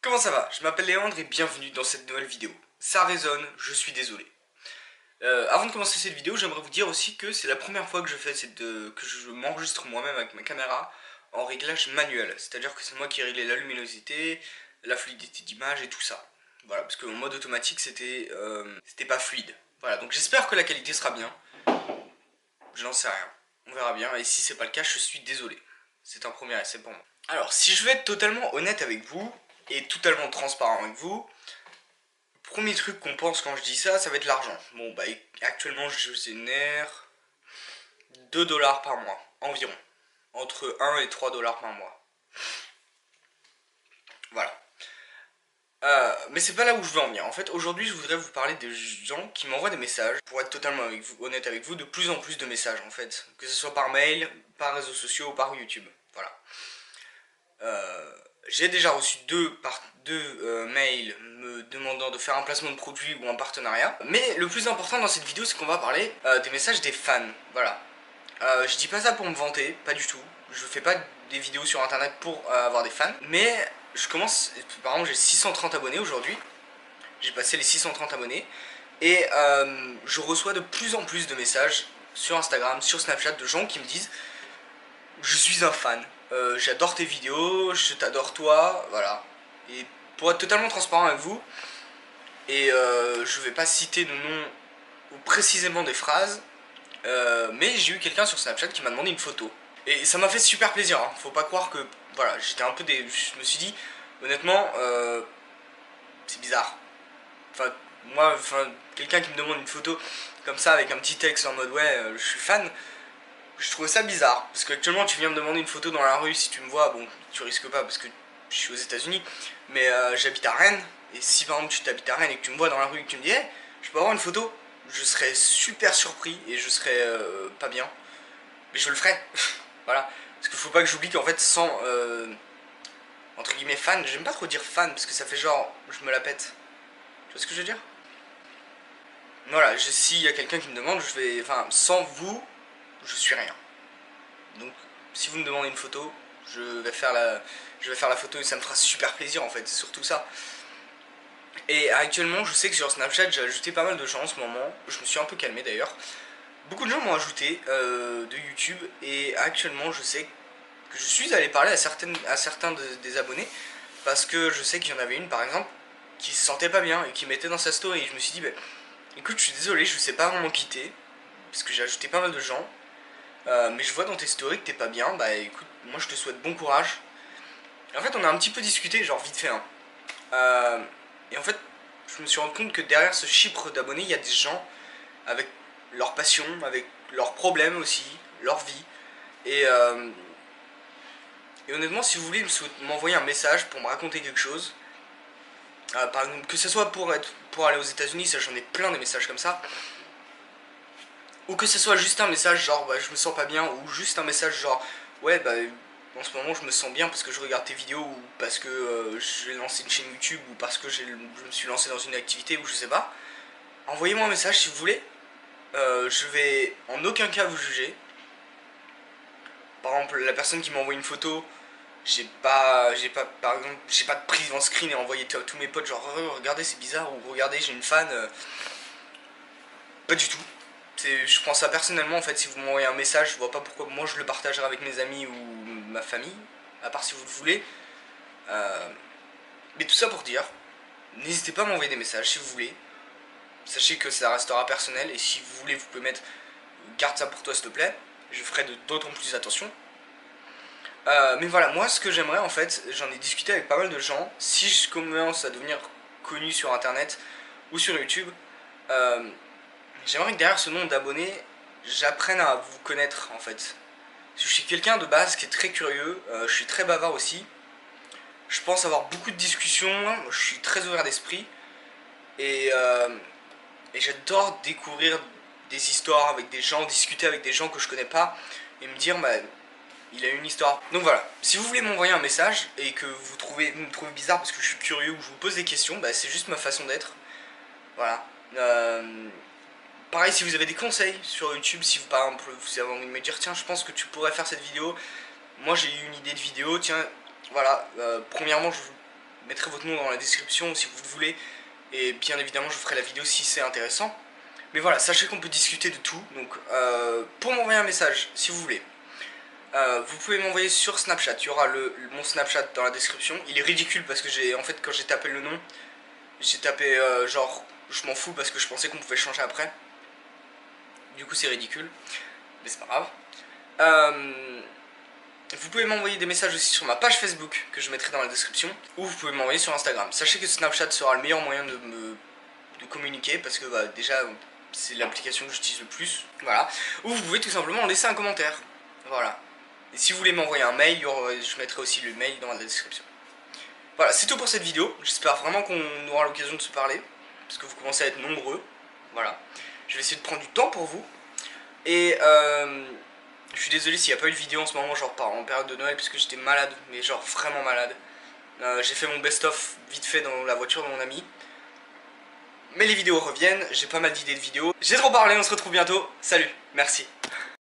Comment ça va? Je m'appelle Léandre et bienvenue dans cette nouvelle vidéo. Ça résonne, je suis désolé. Avant de commencer cette vidéo, j'aimerais vous dire aussi que c'est la première fois que que je m'enregistre moi-même avec ma caméra en réglage manuel. C'est-à-dire que c'est moi qui ai réglé la luminosité, la fluidité d'image et tout ça. Voilà, parce qu'en mode automatique c'était pas fluide. Voilà, donc j'espère que la qualité sera bien. Je n'en sais rien. On verra bien, et si c'est pas le cas, je suis désolé. C'est un premier essai pour moi. Alors, si je vais être totalement honnête avec vous, et totalement transparent avec vous, premier truc qu'on pense quand je dis ça, ça va être l'argent. Bon, bah actuellement, je génère 2 dollars par mois, environ. Entre 1 et 3 dollars par mois. Voilà. Mais c'est pas là où je veux en venir. En fait, aujourd'hui, je voudrais vous parler des gens qui m'envoient des messages. Pour être totalement honnête avec vous, de plus en plus de messages, en fait. Que ce soit par mail, par réseaux sociaux ou par YouTube. Voilà. J'ai déjà reçu deux mails me demandant de faire un placement de produit ou un partenariat. Mais le plus important dans cette vidéo, c'est qu'on va parler des messages des fans. Voilà. Je dis pas ça pour me vanter, pas du tout. Je fais pas des vidéos sur internet pour avoir des fans. Mais je commence, par exemple j'ai 630 abonnés aujourd'hui. J'ai passé les 630 abonnés. Et je reçois de plus en plus de messages sur Instagram, sur Snapchat, de gens qui me disent: je suis un fan, j'adore tes vidéos, je t'adore toi, voilà. Et pour être totalement transparent avec vous, et je vais pas citer de nom ou précisément des phrases, mais j'ai eu quelqu'un sur Snapchat qui m'a demandé une photo. Et ça m'a fait super plaisir, hein. Faut pas croire que, voilà, j'étais un peu je me suis dit, honnêtement, c'est bizarre. Enfin, moi, quelqu'un qui me demande une photo comme ça avec un petit texte en mode ouais, je suis fan, je trouvais ça bizarre. Parce qu'actuellement, tu viens me demander une photo dans la rue, si tu me vois, bon, tu risques pas parce que je suis aux États-Unis, mais j'habite à Rennes. Et si par exemple tu t'habites à Rennes et que tu me vois dans la rue et que tu me dis, hey, je peux avoir une photo, je serais super surpris et je serais pas bien. Mais je le ferai. Voilà. Parce qu'il faut pas que j'oublie qu'en fait, sans entre guillemets fan, j'aime pas trop dire fan parce que ça fait genre, je me la pète. Tu vois ce que je veux dire? Voilà, s'il y a quelqu'un qui me demande, je vais. Enfin, sans vous, je suis rien. Donc, si vous me demandez une photo, je vais faire la photo et ça me fera super plaisir en fait, c'est surtout ça. Et actuellement, je sais que sur Snapchat, j'ai ajouté pas mal de gens en ce moment. Je me suis un peu calmé d'ailleurs. Beaucoup de gens m'ont ajouté de YouTube et actuellement, je sais que je suis allé parler à certains des abonnés parce que je sais qu'il y en avait une par exemple qui se sentait pas bien et qui mettait dans sa story. Et je me suis dit, bah, écoute, je suis désolé, je sais pas vraiment quitter parce que j'ai ajouté pas mal de gens. Mais je vois dans tes stories que t'es pas bien, bah écoute, moi je te souhaite bon courage. Et en fait, on a un petit peu discuté, genre vite fait, hein. Et en fait, je me suis rendu compte que derrière ce chiffre d'abonnés, il y a des gens avec leur passion, avec leurs problèmes aussi, leur vie. Et, euh, et honnêtement, si vous voulez m'envoyer un message pour me raconter quelque chose, par exemple, que ce soit pour aller aux États-Unis, ça j'en ai plein des messages comme ça, ou que ce soit juste un message genre bah, je me sens pas bien, ou juste un message genre ouais bah en ce moment je me sens bien parce que je regarde tes vidéos, ou parce que j'ai lancé une chaîne YouTube, ou parce que je me suis lancé dans une activité, ou je sais pas. Envoyez-moi un message si vous voulez. Je vais en aucun cas vous juger. Par exemple, la personne qui m'a envoyé une photo, par exemple, j'ai pas de prise en screen et envoyé à tous mes potes genre regardez c'est bizarre, ou regardez j'ai une fan. Pas du tout. Je prends ça personnellement en fait. Si vous m'envoyez un message, je vois pas pourquoi moi je le partagerai avec mes amis ou ma famille, à part si vous le voulez. Euh, mais tout ça pour dire, n'hésitez pas à m'envoyer des messages si vous voulez. Sachez que ça restera personnel, et si vous voulez, vous pouvez mettre garde ça pour toi s'il te plaît. Je ferai d'autant plus attention. Mais voilà, moi ce que j'aimerais en fait, j'en ai discuté avec pas mal de gens. Si je commence à devenir connu sur internet ou sur YouTube, euh, j'aimerais que derrière ce nombre d'abonnés, j'apprenne à vous connaître en fait. Je suis quelqu'un de base qui est très curieux, je suis très bavard aussi. Je pense avoir beaucoup de discussions, je suis très ouvert d'esprit. Et, euh, et j'adore découvrir des histoires avec des gens, discuter avec des gens que je connais pas, et me dire, bah, il a une histoire. Donc voilà, si vous voulez m'envoyer un message et que vous me trouvez bizarre parce que je suis curieux ou je vous pose des questions, bah, c'est juste ma façon d'être. Voilà. Pareil, si vous avez des conseils sur YouTube, si vous par exemple vous avez envie de me dire tiens je pense que tu pourrais faire cette vidéo, moi j'ai eu une idée de vidéo, tiens voilà, premièrement mettrai votre nom dans la description si vous le voulez. Et bien évidemment je ferai la vidéo si c'est intéressant. Mais voilà, sachez qu'on peut discuter de tout. Donc pour m'envoyer un message, si vous voulez, vous pouvez m'envoyer sur Snapchat. Il y aura mon Snapchat dans la description. Il est ridicule parce que en fait quand j'ai tapé le nom, j'ai tapé genre je m'en fous parce que je pensais qu'on pouvait changer après. Du coup c'est ridicule, mais c'est pas grave. Vous pouvez m'envoyer des messages aussi sur ma page Facebook que je mettrai dans la description, ou vous pouvez m'envoyer sur Instagram. Sachez que Snapchat sera le meilleur moyen de communiquer parce que bah, déjà c'est l'application que j'utilise le plus. Voilà. Ou vous pouvez tout simplement laisser un commentaire. Voilà. Et si vous voulez m'envoyer un mail, je mettrai aussi le mail dans la description. Voilà, c'est tout pour cette vidéo. J'espère vraiment qu'on aura l'occasion de se parler, parce que vous commencez à être nombreux. Voilà. Je vais essayer de prendre du temps pour vous. Et je suis désolé s'il n'y a pas eu de vidéo en ce moment, genre en période de Noël, parce que j'étais malade, mais genre vraiment malade. J'ai fait mon best-of vite fait dans la voiture de mon ami. Mais les vidéos reviennent, j'ai pas mal d'idées de vidéos. J'ai trop parlé, on se retrouve bientôt. Salut, merci.